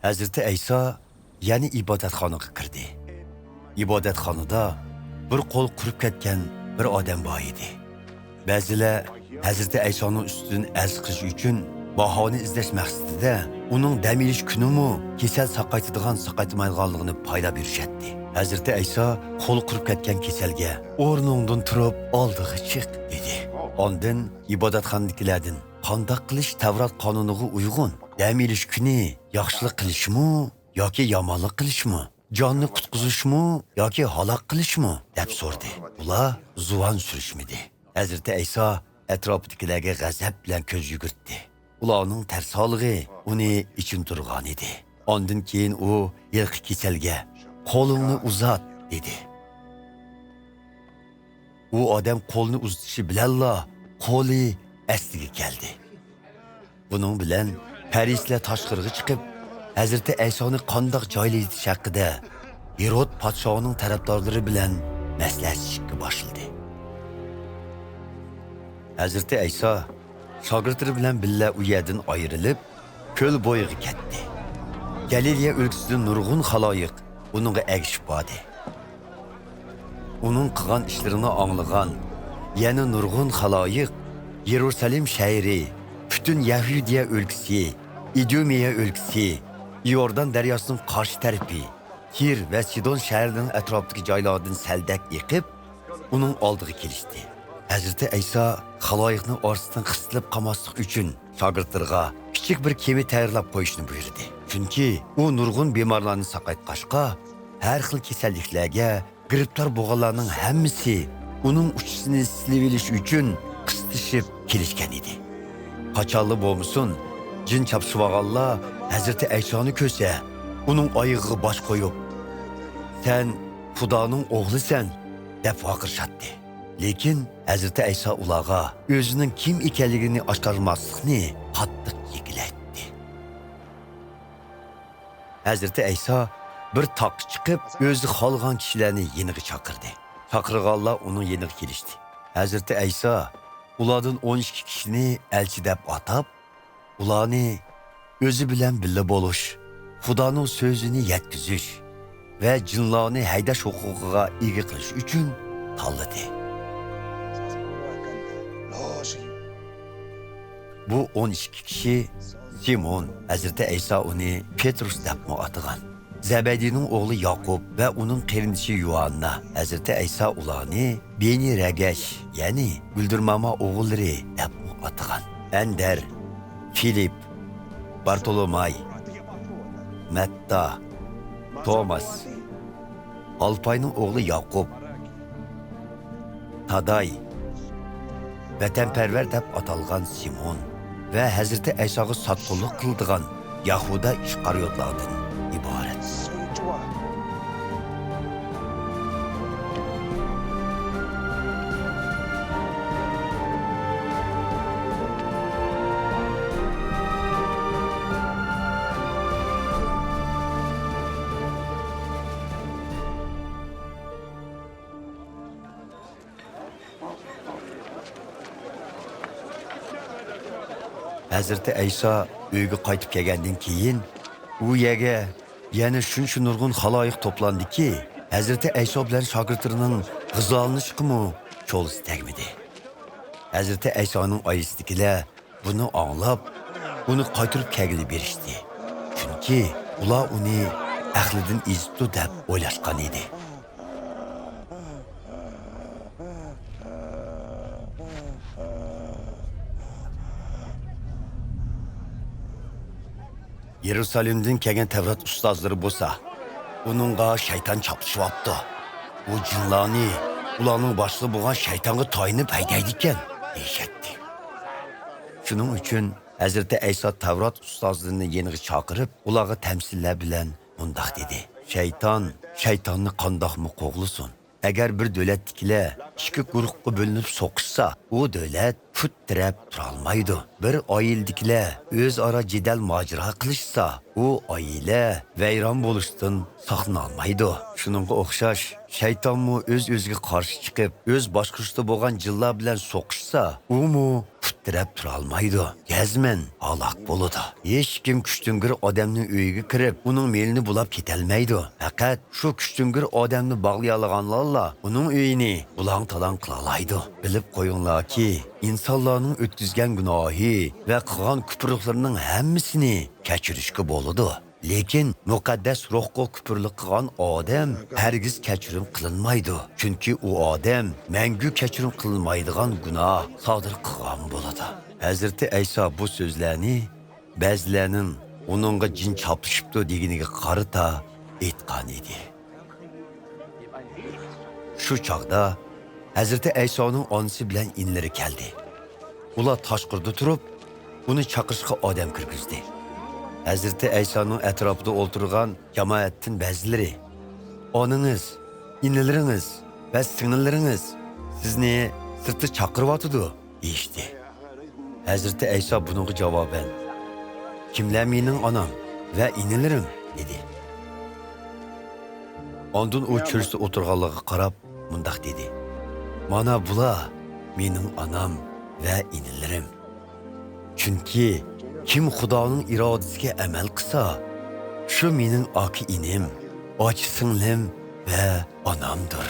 Hazreti İsa yani ibodatxonaga kirdi. İbodatxonada bir qo'l qurib ketgan bir odam bor edi. Ba'zilar Hazreti İsa'ning ustidan arz qilish uchun bahoni izlash maqsadida uning dam olish kunimi kasal saqaytadigan saqaytmaydiganligini paylab yurishadi. Hazreti İsa qo'l qurib ketgan kasalga o'rningdan turib oldiga chiq dedi. Ondan ibodatxonadagilardan qanday qilish Tavrat qonuniga uyg'un dam olish kuni yaxshilik qilishmi yoki yomonlik qilishmi, jonni qutqizishmi yoki halok qilishmi deb so'rdi. Ular zuvon surishmidi. Hazreti İsa atrofidagilarga g'azab bilan ko'z yugurtdi. Ularning tarsolig'i uni ichin turgan edi. Ondan keyin u yilqi kasalga qo'lingni uzat dedi. U odam qo'lni uzatishi bilanla qo'li asliga keldi. Buning bilan Parislar tashqariga chiqib Hazreti İsa'ni qandoq joylatish haqida Herod podshohining tarafdorlari bilan maslahatlashishga boshladi. Hazreti İsa shogirdlari bilan birga u yerdan ayrilib, ko'l bo'yiga ketdi. Galileya o'lkasidan nurg'un xaloyiq uningga ergishib bordi. Uning qilgan ishlarini anglagan, yana nurg'un xaloyiq Yerusalim shahri, butun Yahudiya o'lkasi, Idumiya o'lkasi, Yordan daryosining qarshi tarafi, Tir va Sidon shahrining atrofidagi joylardan saldak yiqib, uning oldiga kelishdi. Hazreti İsa xaloyiqning orasidan qisilib qolmaslik uchun shogirdlarga kichik bir kema tayyorlab qo'yishni buyurdi. Chunki u nurg'un bemorlarni saqaytqashqa, har xil kasalliklarga giribtor bo'lganlarning hammasi uning uchisini silib olish uchun qistishib kelishgan edi. Qachonli bo'lmasin, jin chapshivaganlar Hazreti İsa'ni ko'rsa, uning oyog'iga bosh qo'yib, "Sen Xudoning o'g'lisan" deb vaqirishadi. Lekin Hazreti İsa ularga o'zining kim ekanligini oshkormaslikni qattiq yig'latdi. Hazreti İsa bir taq chiqib, o'zi xolgan kishilarni yeniga chaqirdi. Chaqirganlar uning yeniga kelishdi. Hazreti İsa ulardan 12 kishini elchi deb atab, ularni o'zi bilan birga bo'lish, Xudoning so'zini yetkazish va jinlarni haydash huquqiga ega qilish uchun tanladi. Bu 12 kishi Simon, Hazreti İsa uni Petrus deb atagan. Zebediyning o'g'li Yaqub va uning qarindoshi Yuhanna, Hazreti İsa ularni Beni Ragash, ya'ni Guldirmama o'g'illari deb atagan. Ender, Filip, Bartolomay, Matta, Thomas, Alpayning o'g'li Yaqub, Taday, vatanparvar deb atalgan Simon va Hazreti İsa'ga sotqinlik qildigan Yahuda Ishqariyotlardan iborat. Hazreti İsa uyga qaytib kelgandan keyin u yerga yana shuncha nurg'un xaloyiq to'plandiki, Hazreti İsa bilan shogirdlarining g'izolanishimi cho'lisi tegmidi. Hazreti İsa'ning oilasidagilar buni anglab, uni qaytirib kelgili berishdi. Chunki ular uni ahlidan ezibdi deb o'ylashgan edi. Yerusalimdan kelgan Tavrat ustozlari bo'lsa, uningga shayton chopshyapti. Bu jinlarni ularning boshlig'i bo'lgan shaytonga toyinib haydaydi ekan, deyishadi. Shuning uchun Hazreti İsa Tavrat ustozlarini yeniga chaqirib, ularga tamsillar bilan mundaq dedi: Shaytonni qandoqmi qo'g'lisin? Agar bir davlatdagilar ikki guruhga bo'linib so'qishsa, u davlat put tirab turolmaydi. Bir oildagilar o'zaro jidal mojaro qilishsa, u oila vayron bo'lishdan saqlanolmaydi. Shuningga o'xshash shaytonmu o'z-o'ziga qarshi chiqib, o'z boshqarishda bo'lgan jinlar bilan so'qishsa, u mu tirab turolmaydi. Gazman halok bo'ladi. Hech kim kuchtingir odamning uyiga kirib, uning melini bulab ketolmaydi. Faqat shu kuchtingir odamni bog'lay olganlar uning uyini bulang-talang qila oladi. Bilib qo'yinglarki, insonlarning o'tkazgan gunohi va qilgan kufrliklarining hammasini kechirishga bo'ladi. Lekin muqaddas ruhga kufrlik qilgan odam hargiz kechirim qilinmaydi. Chunki u odam mangu kechirim qilinmaydigan gunoh sodir qilgan bo'ladi. Hazrati Ayso bu so'zlarni ba'zilarning uningga jin chopishibdi deganiga qarata aytgan edi. Shu chaqda Hazrati Aysoning onasi bilan inlari keldi. Ular tashqarida turib, uni chaqirishga odam kirgizdi. Hazreti Aysoning atrofida o'tirgan jamoatning ba'zilari onangiz, inilaringiz va singillaringiz sizni sirtda chaqiryotidi deyishdi. Hazreti Ayso buningga javoban kimlar mening onam va inilarim dedi. Ondan u cho'rsa o'tirganlarga qarab mundaq dedi. Mana bular mening onam va inilarim. Chunki kim Xudoning irodasiga amal qilsa, shu mening aka inim, och singlim va onamdir.